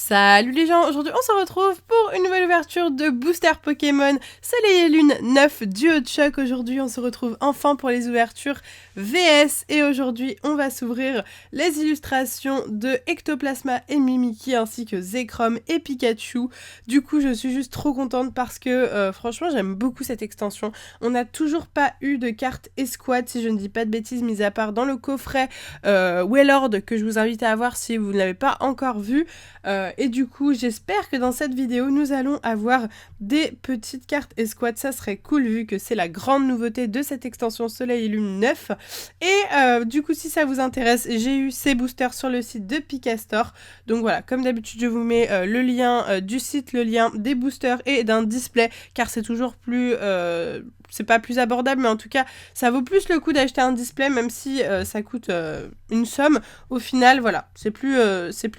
Salut les gens, aujourd'hui on se retrouve pour une nouvelle ouverture de Booster Pokémon Soleil et Lune 9 Duo de choc. Aujourd'hui on se retrouve enfin pour les ouvertures VS et aujourd'hui on va s'ouvrir les illustrations de Ectoplasma et Mimikyu ainsi que Zekrom et Pikachu. Du coup je suis juste trop contente parce que franchement j'aime beaucoup cette extension. On n'a toujours pas eu de carte escouade si je ne dis pas de bêtises, mis à part dans le coffret Wailord que je vous invite à voir si vous ne l'avez pas encore vu. Et du coup, j'espère que dans cette vidéo, nous allons avoir des petites cartes escouades. Ça serait cool vu que c'est la grande nouveauté de cette extension Soleil et Lune 9. Et du coup, si ça vous intéresse, j'ai eu ces boosters sur le site de Pikastore. Donc voilà, comme d'habitude, je vous mets le lien du site, le lien des boosters et d'un display, car c'est toujours plus... c'est pas plus abordable, mais en tout cas, ça vaut plus le coup d'acheter un display, même si ça coûte une somme. Au final, voilà, c'est plus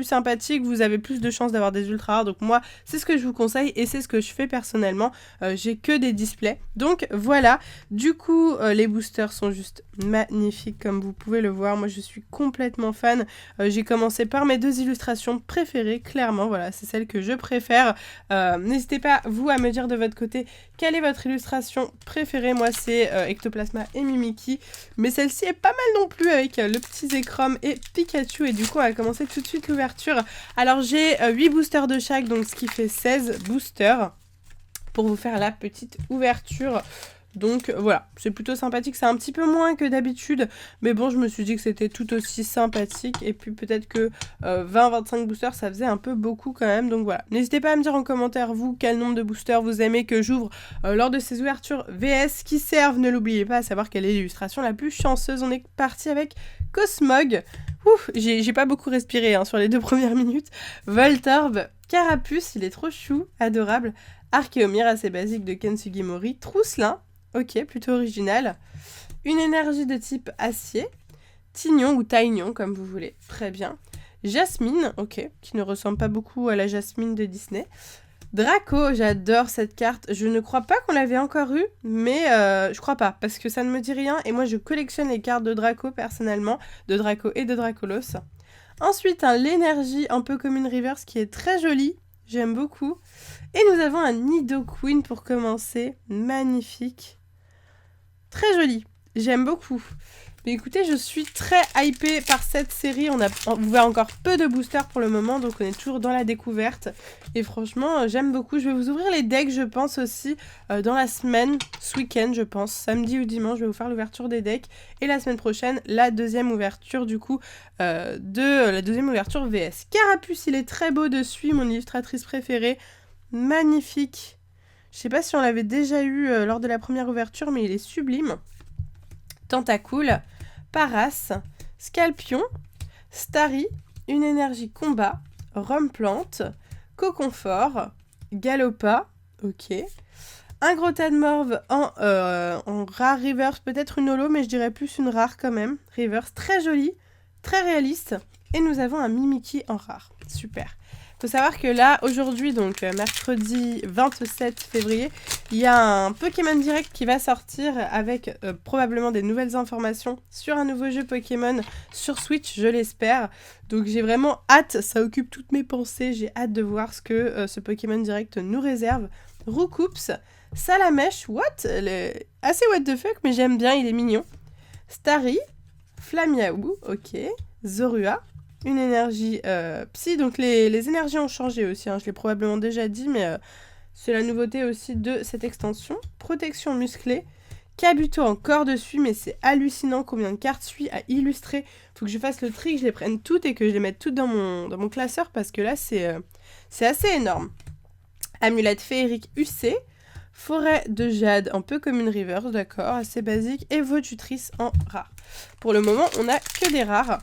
sympathique, vous avez plus de chances d'avoir des ultra rares. Donc moi, c'est ce que je vous conseille et c'est ce que je fais personnellement. J'ai que des displays. Donc voilà, du coup, les boosters sont juste magnifiques, comme vous pouvez le voir. Moi, je suis complètement fan. J'ai commencé par mes deux illustrations préférées, clairement. Voilà, c'est celle que je préfère. N'hésitez pas, vous, à me dire de votre côté quelle est votre illustration préférée. Moi, c'est Ectoplasma et Mimikyu. Mais celle-ci est pas mal non plus avec le petit Zekrom et Pikachu. Et du coup, on va commencer tout de suite l'ouverture. Alors, j'ai 8 boosters de chaque, donc ce qui fait 16 boosters pour vous faire la petite ouverture. Donc voilà, c'est plutôt sympathique, c'est un petit peu moins que d'habitude, mais bon, je me suis dit que c'était tout aussi sympathique, et puis peut-être que 20-25 boosters, ça faisait un peu beaucoup quand même, donc voilà. N'hésitez pas à me dire en commentaire, vous, quel nombre de boosters vous aimez que j'ouvre lors de ces ouvertures VS qui servent, ne l'oubliez pas, à savoir quelle est l'illustration la plus chanceuse. On est parti avec Cosmog. Ouf, j'ai pas beaucoup respiré sur les 2 premières minutes. Voltorb, Carapuce, il est trop chou, adorable. Archéomir, assez basique de Ken Sugimori. Trousselin, ok, plutôt original. Une énergie de type acier. Tignon ou Taignon, comme vous voulez, très bien. Jasmine, ok, qui ne ressemble pas beaucoup à la Jasmine de Disney. Draco, j'adore cette carte. Je ne crois pas qu'on l'avait encore eue, mais je crois pas, parce que ça ne me dit rien. Et moi, je collectionne les cartes de Draco, personnellement, de Draco et de Dracolos. Ensuite, l'énergie un peu comme une reverse qui est très jolie. J'aime beaucoup. Et nous avons un Nidoqueen pour commencer. Magnifique. Très joli. J'aime beaucoup. Mais écoutez, je suis très hypée par cette série. On voit encore peu de boosters pour le moment, donc on est toujours dans la découverte. Et franchement, j'aime beaucoup. Je vais vous ouvrir les decks, je pense aussi, dans la semaine, ce week-end, je pense. Samedi ou dimanche, je vais vous faire l'ouverture des decks. Et la semaine prochaine, la deuxième ouverture, du coup, de la deuxième ouverture VS. Carapuce, il est très beau dessus, mon illustratrice préférée. Magnifique. Je sais pas si on l'avait déjà eu lors de la première ouverture, mais il est sublime. Tentacool, Paras, Scalpion, Starry, une énergie combat, Rumplante, Coconfort, Galopa, ok. Un gros tas de morve en rare reverse, peut-être une holo, mais je dirais plus une rare quand même. Reverse, très jolie, très réaliste. Et nous avons un Mimikyu en rare, super. Faut savoir que là, aujourd'hui, donc mercredi 27 février, il y a un Pokémon Direct qui va sortir avec probablement des nouvelles informations sur un nouveau jeu Pokémon sur Switch, je l'espère. Donc j'ai vraiment hâte, ça occupe toutes mes pensées, j'ai hâte de voir ce que ce Pokémon Direct nous réserve. Roucoups, Salamèche, what? Assez what the fuck, mais j'aime bien, il est mignon. Starry, Flamiaou, ok. Zorua. Une énergie psy, donc les énergies ont changé aussi, je l'ai probablement déjà dit, mais c'est la nouveauté aussi de cette extension. Protection musclée, Kabuto encore dessus, mais c'est hallucinant combien de cartes suit à illustrer. Faut que je fasse le tri, que je les prenne toutes et que je les mette toutes dans mon classeur, parce que là c'est assez énorme. Amulette féerique UC, Forêt de jade, un peu comme une reverse, d'accord, assez basique, et Votutrice en rare. Pour le moment, on n'a que des rares.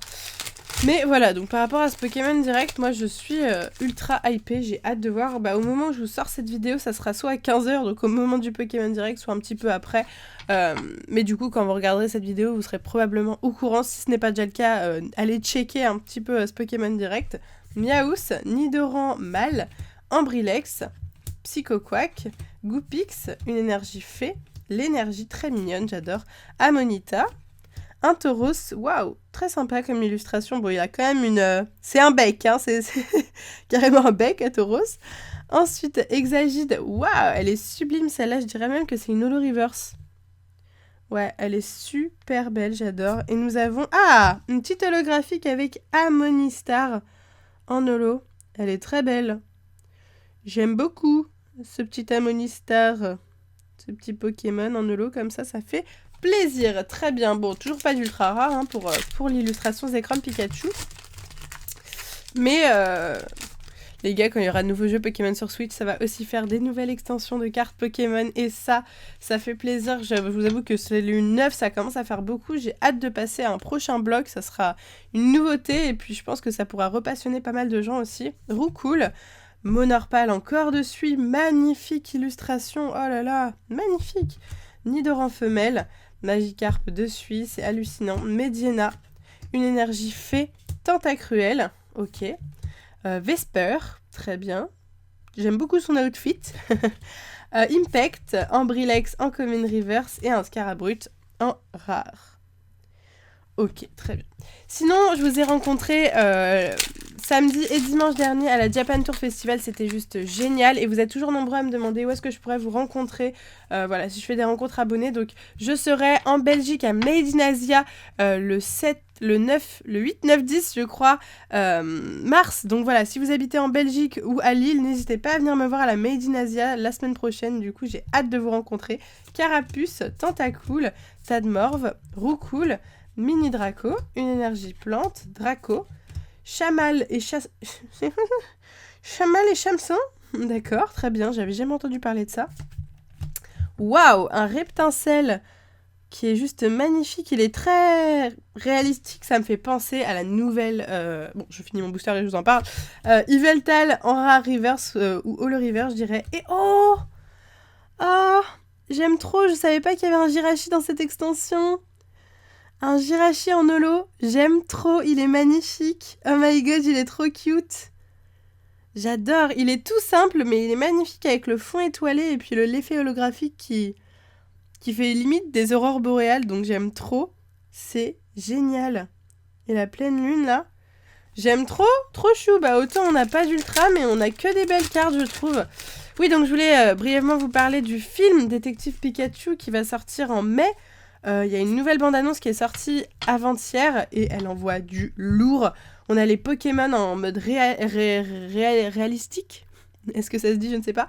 Mais voilà, donc par rapport à ce Pokémon Direct, moi je suis ultra hypée, j'ai hâte de voir. Au moment où je vous sors cette vidéo, ça sera soit à 15h, donc au moment du Pokémon Direct, soit un petit peu après. Mais du coup, quand vous regarderez cette vidéo, vous serez probablement au courant. Si ce n'est pas déjà le cas, allez checker un petit peu ce Pokémon Direct. Miaous, Nidoran mâle, Ambrilex, Psychoquack, Goopix, une énergie fée, l'énergie très mignonne, j'adore, Amonita, Un Tauros, waouh, très sympa comme illustration. Bon, il a quand même une... c'est un bec, hein, c'est carrément un bec à Tauros. Ensuite, Exagide, waouh, elle est sublime celle-là, je dirais même que c'est une holo reverse. Ouais, elle est super belle, j'adore. Et nous avons... Ah, une petite holographique avec Amonistar en holo. Elle est très belle. J'aime beaucoup ce petit Amonistar, ce petit Pokémon en holo, comme ça fait plaisir. Très bien. Bon, toujours pas d'ultra rare hein, pour l'illustration Zekrom Pikachu. Mais les gars, quand il y aura de nouveaux jeux Pokémon sur Switch, ça va aussi faire des nouvelles extensions de cartes Pokémon. Et ça fait plaisir. Je vous avoue que c'est le 9, ça commence à faire beaucoup. J'ai hâte de passer à un prochain bloc. Ça sera une nouveauté. Et puis, je pense que ça pourra repassionner pas mal de gens aussi. Roucool. Monorpal encore dessus. Magnifique illustration. Oh là là, magnifique. Nidoran femelle. Magikarp dessus. C'est hallucinant. Mediena. Une énergie fée. Tentacruel. Ok. Vesper, très bien. J'aime beaucoup son outfit. Impact, en Brilex, en Common Reverse et un Scarabrut en rare. Ok, très bien. Sinon, je vous ai rencontré samedi et dimanche dernier à la Japan Tour Festival. C'était juste génial. Et vous êtes toujours nombreux à me demander où est-ce que je pourrais vous rencontrer. Voilà, si je fais des rencontres abonnées. Donc, je serai en Belgique à Made in Asia le 8, 9, 10, je crois, mars. Donc voilà, si vous habitez en Belgique ou à Lille, n'hésitez pas à venir me voir à la Made in Asia la semaine prochaine. Du coup, j'ai hâte de vous rencontrer. Carapuce, Tentacool, Tadmorve, Roucool, Mini Draco, une énergie plante, Draco, Chamal et Chamal et Chamson. D'accord, très bien, j'avais jamais entendu parler de ça. Waouh, un Reptincelle qui est juste magnifique, il est très réalistique, ça me fait penser à la nouvelle... Bon, je finis mon booster et je vous en parle. Yveltal en rare reverse, ou holo reverse, je dirais. Et oh, j'aime trop, je savais pas qu'il y avait un Jirachi dans cette extension. Un Jirachi en holo, j'aime trop, il est magnifique. Oh my god, il est trop cute. J'adore, il est tout simple, mais il est magnifique avec le fond étoilé et puis l'effet holographique qui fait limite des aurores boréales, donc j'aime trop. C'est génial. Et la pleine lune, là, j'aime trop, trop chou. Bah autant on n'a pas d'ultra, mais on a que des belles cartes, je trouve. Oui, donc je voulais brièvement vous parler du film Détective Pikachu qui va sortir en mai. Il y a une nouvelle bande-annonce qui est sortie avant-hier et elle envoie du lourd. On a les Pokémon en mode réalistique. Est-ce que ça se dit? Je ne sais pas.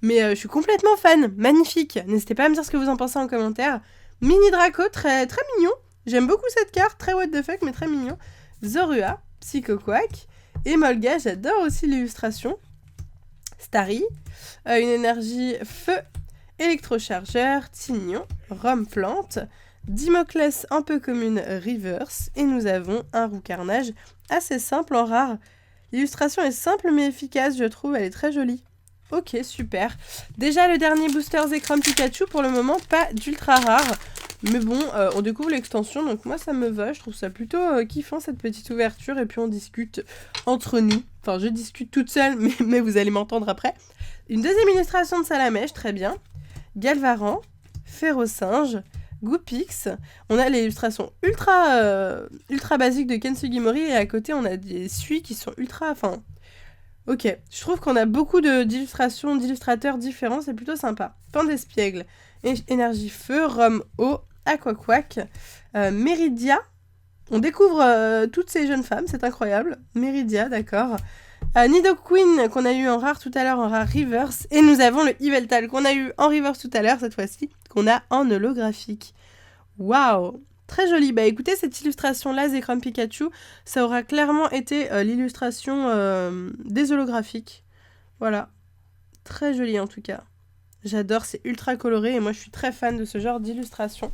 Mais je suis complètement fan. Magnifique. N'hésitez pas à me dire ce que vous en pensez en commentaire. Mini Draco, très, très mignon. J'aime beaucoup cette carte. Très what the fuck, mais très mignon. Zorua, Psycho Quack. Et Molga, j'adore aussi l'illustration. Starry. Une énergie feu. Électrochargeur, Tignon, Rome Plante, Dimoclès un peu commune reverse, et nous avons un Roucarnage assez simple en rare. L'illustration est simple mais efficace, je trouve, elle est très jolie. Ok, super. Déjà le dernier booster Zekrom Pikachu, pour le moment pas d'ultra rare. Mais bon, on découvre l'extension, donc moi ça me va, je trouve ça plutôt kiffant cette petite ouverture, et puis on discute entre nous. Enfin, je discute toute seule, mais vous allez m'entendre après. Une deuxième illustration de Salamèche, très bien. Galvaran, Ferrosinge, Goupix. On a l'illustration ultra basique de Ken Sugimori et à côté on a des suies qui sont ultra... Enfin, ok, je trouve qu'on a beaucoup d'illustrations, d'illustrateurs différents, c'est plutôt sympa. Pan d'espiègle, énergie feu, Rome eau, Aquaquack, Méridia. On découvre toutes ces jeunes femmes, c'est incroyable. Méridia, d'accord. Nidoqueen qu'on a eu en rare tout à l'heure, en rare reverse. Et nous avons le Yveltal qu'on a eu en reverse tout à l'heure, cette fois-ci, qu'on a en holographique. Waouh, très joli. Bah écoutez, cette illustration-là, Zekrom Pikachu, ça aura clairement été l'illustration des holographiques. Voilà. Très joli en tout cas. J'adore, c'est ultra coloré et moi je suis très fan de ce genre d'illustration.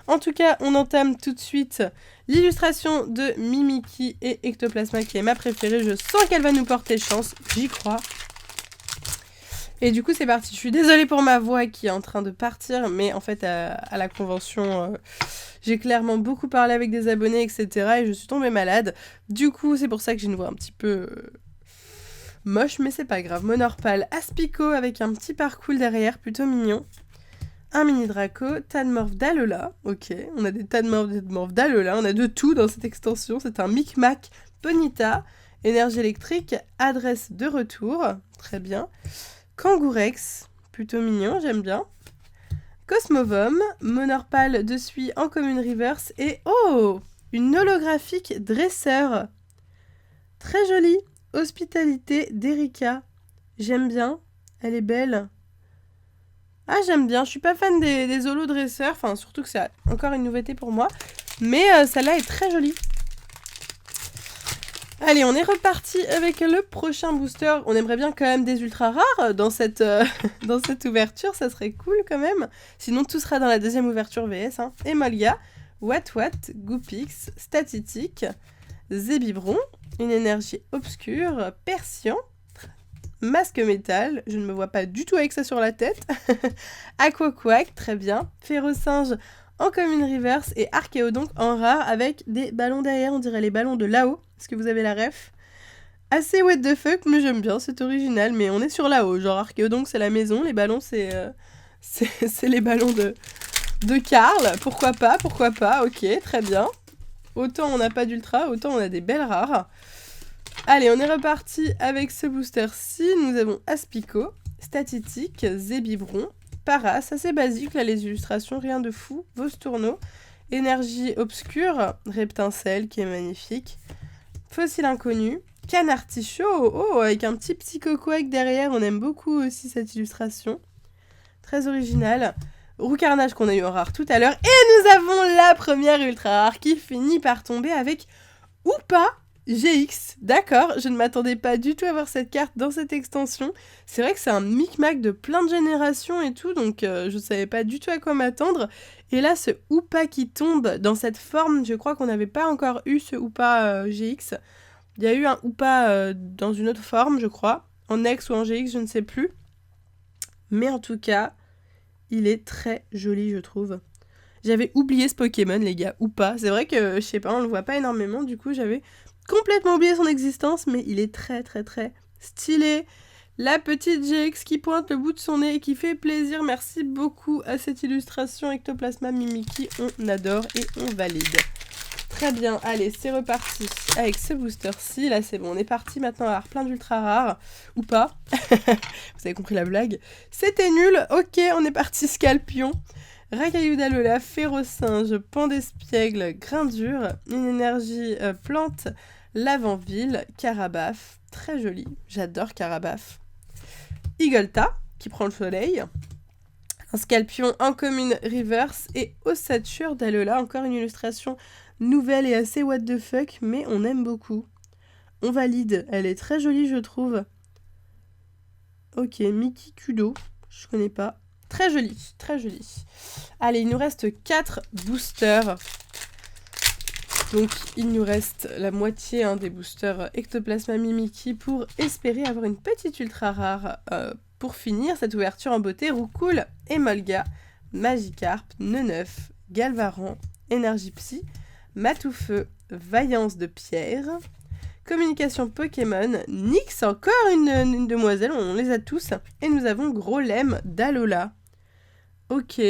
En tout cas, on entame tout de suite l'illustration de Mimikyu et Ectoplasma qui est ma préférée. Je sens qu'elle va nous porter chance, j'y crois. Et du coup, c'est parti. Je suis désolée pour ma voix qui est en train de partir, mais en fait, à la convention, j'ai clairement beaucoup parlé avec des abonnés, etc. Et je suis tombée malade. Du coup, c'est pour ça que j'ai une voix un petit peu moche, mais c'est pas grave. Monorpal, Aspico avec un petit parcours derrière, plutôt mignon. un mini Draco, Tadmorph d'Alola. Ok, on a des Tadmorph d'Alola, on a de tout dans cette extension. C'est un Micmac Ponyta, énergie électrique, adresse de retour. Très bien. Kangourex, plutôt mignon, j'aime bien. Cosmovom, Monorpal de Suie en commune reverse. Et oh, une holographique dresseur. Très jolie. Hospitalité d'Erika. J'aime bien. Elle est belle. Ah, j'aime bien. Je suis pas fan des holodresseurs. Enfin, surtout que c'est encore une nouveauté pour moi. Mais celle-là est très jolie. Allez, on est reparti avec le prochain booster. On aimerait bien quand même des ultra rares dans cette ouverture. Ça serait cool quand même. Sinon, tout sera dans la deuxième ouverture VS. Hein. Emolga, Wat, Goopix, Statitique, Zébibron, une énergie obscure, Persian, Masque métal, je ne me vois pas du tout avec ça sur la tête. Aquaquack, très bien. Férocinge en commune reverse et Archéodonc en rare avec des ballons derrière, on dirait les ballons de là-haut. Est-ce que vous avez la ref? Assez what the fuck, mais j'aime bien, c'est original, mais on est sur là-haut. Genre Archéodonc c'est la maison, les ballons c'est les ballons de Karl. Pourquoi pas, ok, très bien. Autant on n'a pas d'ultra, autant on a des belles rares. Allez, on est reparti avec ce booster-ci. Nous avons Aspico, Statitique, Zébibron, Paras, assez basique là les illustrations, rien de fou. Vostourneau, Énergie obscure, Reptincelle qui est magnifique, Fossile inconnu, Canartichaud, oh, avec un petit Psychoquack derrière, on aime beaucoup aussi cette illustration. Très originale. Roucarnage qu'on a eu en rare tout à l'heure. Et nous avons la première ultra rare qui finit par tomber avec Hoopa GX, d'accord, je ne m'attendais pas du tout à voir cette carte dans cette extension. C'est vrai que c'est un micmac de plein de générations et tout, donc je ne savais pas du tout à quoi m'attendre. Et là, ce Hoopa qui tombe dans cette forme, je crois qu'on n'avait pas encore eu ce Hoopa GX. Il y a eu un Hoopa dans une autre forme, je crois, en X ou en GX, je ne sais plus. Mais en tout cas, il est très joli, je trouve. J'avais oublié ce Pokémon, les gars, Hoopa. C'est vrai que, je sais pas, on le voit pas énormément, du coup, j'avais complètement oublié son existence, mais il est très très très stylé. La petite GX qui pointe le bout de son nez et qui fait plaisir. Merci beaucoup à cette illustration Ectoplasma Mimikyu. On adore et on valide. Très bien, allez, c'est reparti avec ce booster-ci. Là, c'est bon, on est parti maintenant à avoir plein d'ultra rares. Ou pas. Vous avez compris la blague. C'était nul. Ok, on est parti Scalpion. Racaillou d'Alola, Férocinge, Pan d'Espiègle, Grindure, une énergie plante, Lavanville, Carabaf, très joli, j'adore Carabaf. Igolta, qui prend le soleil, un Scalpion en commune reverse et Ossature d'Alola, encore une illustration nouvelle et assez what the fuck, mais on aime beaucoup. On valide, elle est très jolie je trouve. Ok, Mickey Kudo, je connais pas. Très joli, très joli. Allez, il nous reste 4 boosters. Donc, il nous reste la moitié des boosters Ectoplasma Mimikyu pour espérer avoir une petite ultra rare pour finir cette ouverture en beauté. Roucoule, Emolga, Magikarp, Neneuf, Galvaran, Énergie Psy, Matoufeu, Vaillance de Pierre, Communication Pokémon, Nyx, encore une demoiselle, on les a tous. Et nous avons Grolem d'Alola. Ok,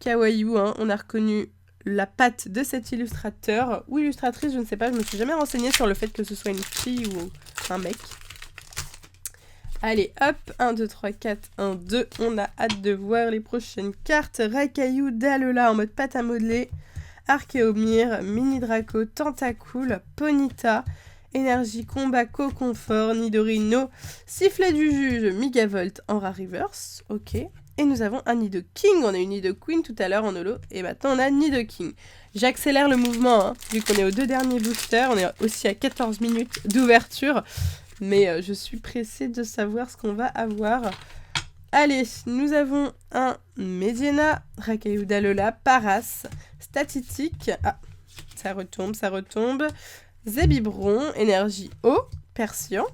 kawaii, hein. On a reconnu la patte de cet illustrateur ou illustratrice, je ne sais pas, je me suis jamais renseignée sur le fait que ce soit une fille ou un mec. Allez, hop, 1, 2, 3, 4, 1, 2, on a hâte de voir les prochaines cartes. Racaillou d'Alola en mode pâte à modeler, Archéomir, Mini Draco, Tentacool, Ponyta, Énergie Combat, Co-Confort, Nidorino, Sifflet du Juge, Megavolt en rare reverse, ok. Et nous avons un Nidoking, on a eu Nidoqueen tout à l'heure en holo, et maintenant on a Nidoking. J'accélère le mouvement, hein, vu qu'on est aux 2 derniers boosters, on est aussi à 14 minutes d'ouverture, mais je suis pressée de savoir ce qu'on va avoir. Allez, nous avons un Mediena, Racaillou d'Alola, Paras, Statitique, ah, ça retombe, Zébibron, Énergie Eau, Persian,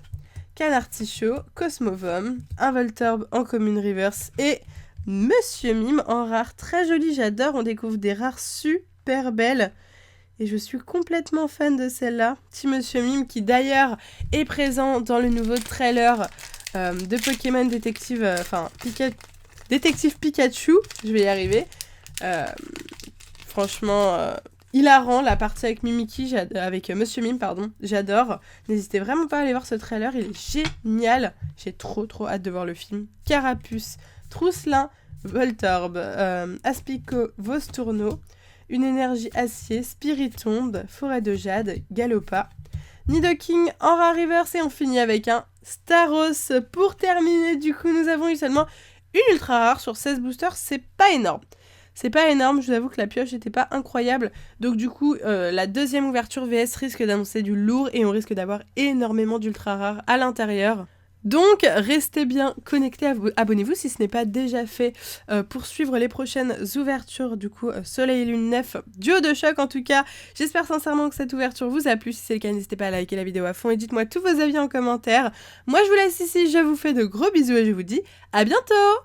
Canartichaud, Cosmovom, un Voltorb en commune reverse et Monsieur Mime en rare. Très joli, j'adore, on découvre des rares super belles. Et je suis complètement fan de celle-là. Petit Monsieur Mime qui d'ailleurs est présent dans le nouveau trailer de Pokémon Détective, Détective Pikachu, je vais y arriver. Franchement, hilarant, la partie avec Mimiki, avec Monsieur Mime, pardon, j'adore. N'hésitez vraiment pas à aller voir ce trailer, il est génial. J'ai trop hâte de voir le film. Carapuce, Trousselin, Voltorb, Aspico, Vostourneau, Une énergie acier, Spiritombe, Forêt de Jade, Galopa, Nidoking, Aura Reverse et on finit avec un Staros. Pour terminer, du coup, nous avons eu seulement une ultra rare sur 16 boosters, c'est pas énorme. C'est pas énorme, je vous avoue que la pioche n'était pas incroyable. Donc du coup, la deuxième ouverture VS risque d'annoncer du lourd et on risque d'avoir énormément d'ultra rares à l'intérieur. Donc, restez bien connectés, abonnez-vous si ce n'est pas déjà fait pour suivre les prochaines ouvertures, du coup, Soleil et Lune 9, duo de choc en tout cas. J'espère sincèrement que cette ouverture vous a plu, si c'est le cas, n'hésitez pas à liker la vidéo à fond et dites-moi tous vos avis en commentaire. Moi, je vous laisse ici, je vous fais de gros bisous et je vous dis à bientôt!